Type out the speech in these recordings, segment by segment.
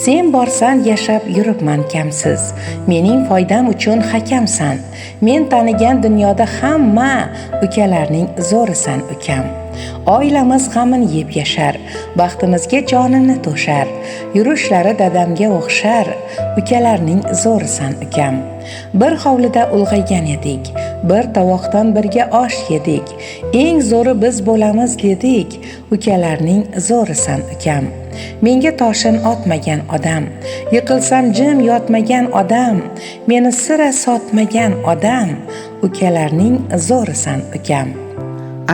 Sen borsan yashab yuribman kamsiz, mening foydam uchun hakamsan. Men tanigan dunyoda hamma ukalarning zo'risan ukam. Oilamiz g'amin yeb yashar, baxtimizga jonini to'shar. Yurishlari dadamga o'xshar, ukalarning zo'risan ukam. Bir hovlida ulg'aygan edik, bir tovoqdan birga osh yedik. Eng zo'ri biz bo'lamiz dedik, ukalarning zo'risan ukam. Menga toshin otmagan odam, yiqilsam jim yotmagan odam, meni sira sotmagan odam, ukalarning zo'risan ukam.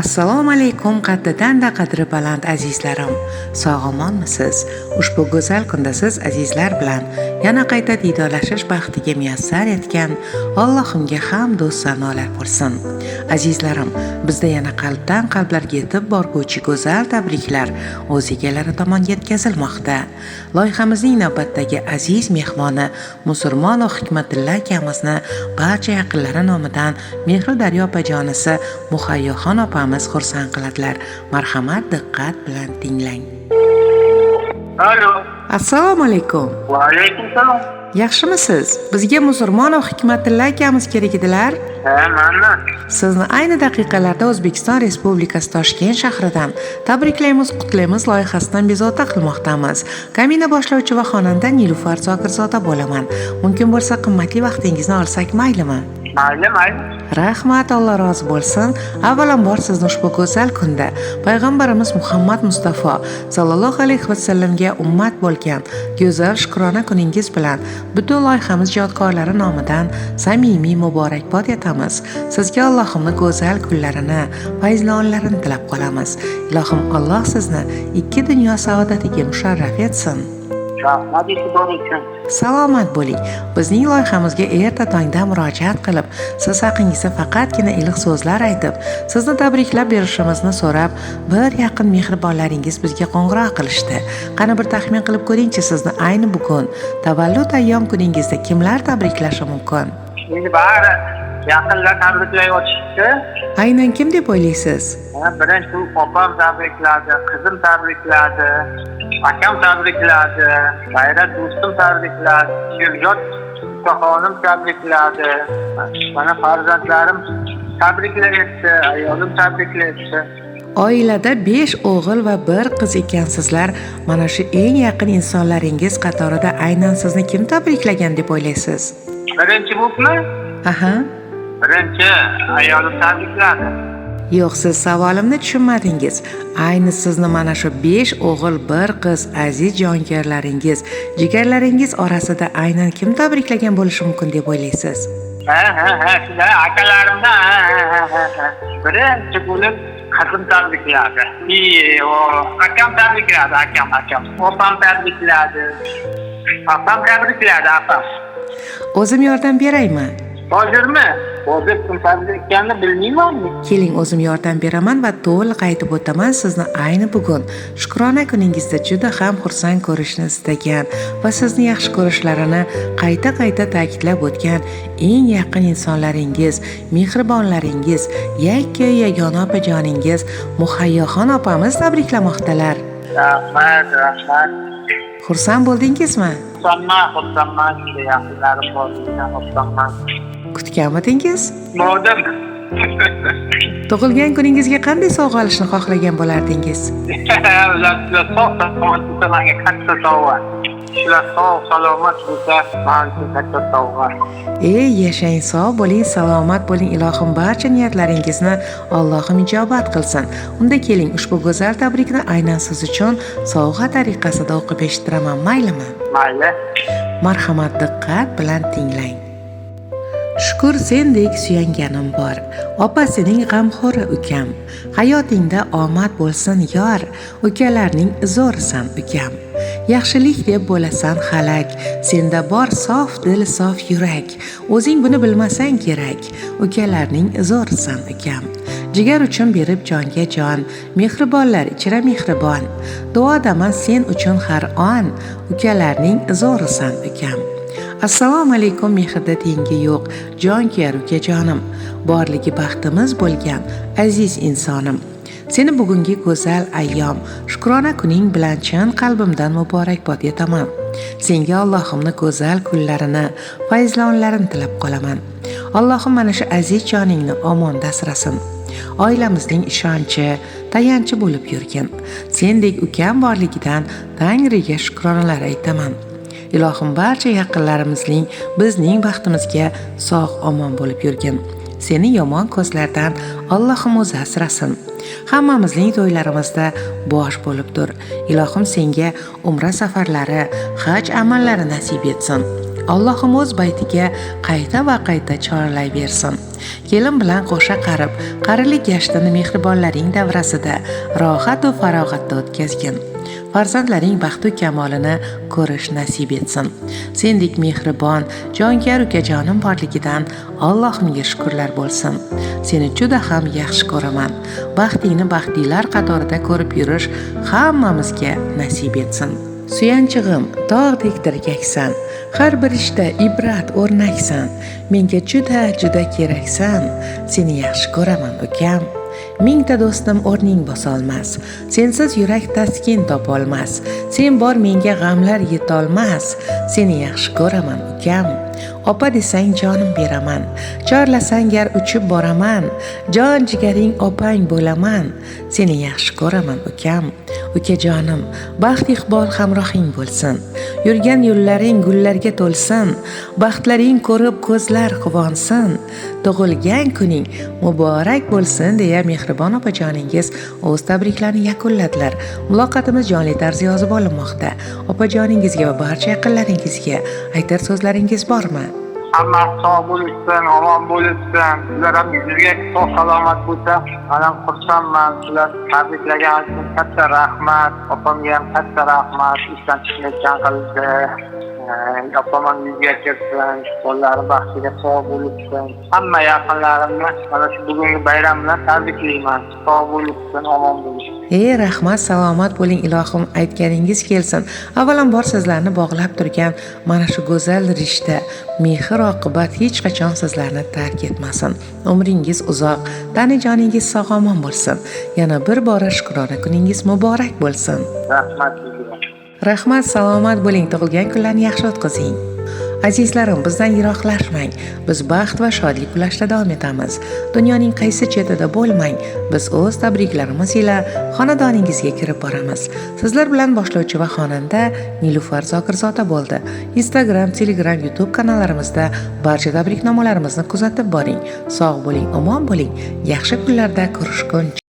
Assalomu alaykum qaddidan-da qadri baland azizlarim. Sog'-omonmisiz? Ushbu go'zal kunda siz azizlar bilan yana qayta diydorlashish baxtiga muyassar etgan Allohimga hamd va sanolar bo'lsin. Azizlarim, bizda yana qalbdan qalblarga yetib borguvchi go'zal tabriklar o'z egalari tomon yetkazilmoqda. Loyihamizning navbatdagi aziz mehmoni Musulmon Hikmatilla akamizni barcha yaqinlari nomidan Mehri Daryo opajonisi Muhayyoxon opamiz xursand qiladilar. Marhamat, diqqat bilan tinglang. Alo. Assalomu alaykum. Va alaykum salom. Yaxshimisiz? Bizga Musulmonov Hikmatilla akamiz kerak edilar. Mana. Sizni ayni daqiqalarda O'zbekiston Respublikasi Toshkent shahridan tabriklaymiz, qutlaymiz loyihasidan bezovta qilmoqdamiz. Kamina boshlovchi va xonanda Nilufar Zokirzoda bo'laman. Mumkin bo'lsa qimmatli vaqtingizni olsak maylimi? Mayli. Rahmat, Alloh rozi bo'lsin. Avvalambor sizni ushbu go'zal kunda payg'ambarimiz Muhammad Mustafa sallallohu alayhi va sallamga ummat bo'lgan go'zal shukrona kuningiz bilan butun loyihamiz ijodkorlari nomidan samimiy muborakbod etamiz. Sizga Allohimning go'zal kunlarini, fayzlonlarini tilab qolamiz. Ilohim Alloh sizni ikki dunyo saodatiga musharraf etsin. Rahmat e'tibor uchun. Salomat bo'ling. Bizning loyihamizga erta tongda murojaat qilib, siz haqingizda faqatgina iliq so'zlar aytib, sizni tabriklab berishimizni so'rab, bir yaqin mehribonlaringiz bizga qo'ng'iroq qilishdi. Qani bir taxmin qilib ko'ring-chi, sizni ayni bugun tavallud ayyom kuningizda kimlar tabriklashi mumkin? Endi bari yaqinlar tabriklayotishdi. Aynan kim deb o'ylaysiz? Birinchi opam tabrikladi, qizim tabrikladi, akam tabrikladi, G'ayrat do'stim tabrikladi, Sherzod ustaxonim tabrikladi. Mana farzandlarim tabriklayapti, ayolim tabriklayapti. Oilada 5 o'g'il va 1 qiz ekansizlar. Mana shu eng yaqin insonlaringiz qatorida aynan sizni kim tabriklagan deb o'ylaysiz? Birinchi bo'pmi? Aha. Birinchi ayolim tabrikladi. Yo'q, siz savolimni tushunmadingiz. Ayni sizni mana shu 5 o'g'il, 1 qiz aziz jonkorlaringiz, jigarlaringiz orasida aynan kim tabriklagan bo'lishi mumkin deb o'ylaysiz? Sizlar akalarimdan birinchi bo'lib qizim tabrikladi. Akam tabrikladi, akam. Opam tabrikladi. Opam tabrikladi, opam. O'zim yordam beraymi? Hozirmi? Hozir kim tabriklanganini bilmaymanmi? Keling, o'zim yordam beraman va to'liq aytib o'taman. Sizni ayni bugun shukrona kuningizda juda ham xursand ko'rishni istagan va sizni yaxshi ko'rishlarini qayta ta'kidlab o'tgan eng yaqin insonlaringiz, mehribonlaringiz, yakka yagona opajoningiz Muhayyoxon opamiz tabriklamoqdalar. Rahmat. Xursand bo'ldingizmi? Xursandman, juda yaqinlarim bor, xursandman. Kutganmidingiz? Bo'ldim. Tug'ilgan kuningizga qanday sovg'a olishni xohlagan bo'lardingiz? Ular sog'-salomat bo'lsa, menga katta sovg'a. Shular sog'-salomat bo'lsa, menga katta sovg'a. Yashang, sog' bo'ling, salomat bo'ling. Ilohim barcha niyatlaringizni Allohim ijobat qilsin. Unda keling, ushbu go'zal tabrikni aynan siz uchun sovg'a tariqasida o'qib eshittiraman, maylimi? Mayli. Marhamat, diqqat bilan tinglang. Shukur sendek suyanganim bor, opasining g'amxo'ri ukam. Hayotingda omad bo'lsin yor, ukalarning zo'risan ukam. Yaxshilik deb bo'lasan halak, senda bor sof dil, sof yurak. O'zing buni bilmasang kerak, ukalarning zo'risan ukam. Jigar uchun berib jonga jon, mehribonlar ichra mehribon. Duodaman sen uchun har on, ukalarning zo'risan ukam. Assalomu alaykum, mehrda tengi yo'q, jonkuyar ukajonim, borligi baxtimiz bo'lgan aziz insonim. Seni bugungi go'zal ayyom, shukrona kuning bilan chin qalbimdan muborakbod etaman. Senga Allohimni go'zal kunlarini, fayzlonlarini tilab qolaman. Allohim mana shu aziz joningni omonda asrasin. Oilamizning ishonchi, tayanchi bo'lib yurgin. Sendek ukam borligidan Tangriga shukronalar aytaman. Ilohim barcha yaqinlarimizning bizning baxtimizga sog'-omon bo'lib yurgin. Seni yomon ko'zlardan Allohim o'zi asrasin. Hammamizning to'ylarimizda bosh bo'lib tur. Ilohim senga umra safarlari, haj amallari nasib etsin. Allohim o'z baytiga qayta va qayta chorlayversin. Kelin bilan qo'sha qarib, qarilik gashtini mehribonlaring davrasida rohat va farog'atda o'tkazgin. Farzandlaring baxtu kamolini ko'rish nasib etsin. Sendek mehribon, jonkar ukajonim borligidan Allohimga shukrlar bo'lsin. Seni juda ham yaxshi ko'raman. Baxtingni baxtlilar qatorida ko'rib yurish hammamizga nasib etsin. Suyanchig'im, tog'dek dirgaksan. Har bir ishda ibrat o'rnaksan. Menga juda keraksan. Seni yaxshi ko'raman ukam. Mingta do'stim o'rning bosolmas. Sensiz yurak taskin topolmas. Sen bor menga g'amlar yetolmas. Seni yaxshi ko'raman ukam. Opa desang jonim beraman. Chorlasang gar uchib boraman. Jon jigaring opang bo'laman. Seni yaxshi ko'raman ukam. Ukajonim, baxt iqbol hamrohing bo'lsin. Yurgan yo'llaring gullarga to'lsin. Baxtlaring ko'rib ko'zlar quvonsin. Tug'ilgan kuning muborak bo'lsin deya mehribon opajoningiz o'z tabriklarini yakunladilar. Muloqotimiz jonli tarzda yozib olinmoqda. Opajoningizga va barcha yaqinlaringizga aytar so'zlaringiz bormi? Hammasi sog' bo'lsin, omon bo'lsin. Sizlar ham yuzga sog' salomat bo'lsa, men ham xursandman. Sizlar tabriklagan uchun katta rahmat. Opamga ham katta rahmat. Ishdan chiqmayotgan qildi. Opam yuzga kirsin, qo'llari baxtiga sog' bo'lsin. Hamma yaqinlarimni mana shu bugungi bayram bilan tabriklayman. Sog' bo'lsin, omon bo'lsin. Rahmat, salomat bo'ling ilohim, aytganingiz kelsin. Avvalambor sizlarni bog'lab turgan mana shu go'zal rishta, mehr oqibat hech qachon sizlarni tark etmasin. Umringiz uzoq, tani joningiz sog'-omon bo'lsin. Yana bir bora shukrona kuningiz muborak bo'lsin. Rahmat. Rahmat, salomat bo'ling, tug'ilgan kunlarni yaxshi o'tkazing. Azizlarim, bizdan yiroqlashmang. Biz baxt va shodlik ulashda davom etamiz. Dunyoning qaysi chetida bo'lmang, biz o'z tabriklarimiz ila xonadoningizga kirib boramiz. Sizlar bilan boshlovchi va xonanda Nilufar Zokirzoda bo'ldi. Instagram, Telegram, YouTube kanallarimizda barcha tabriknomalarimizni kuzatib boring. Sog' bo'ling, omon bo'ling. Yaxshi kunlarda ko'rishguncha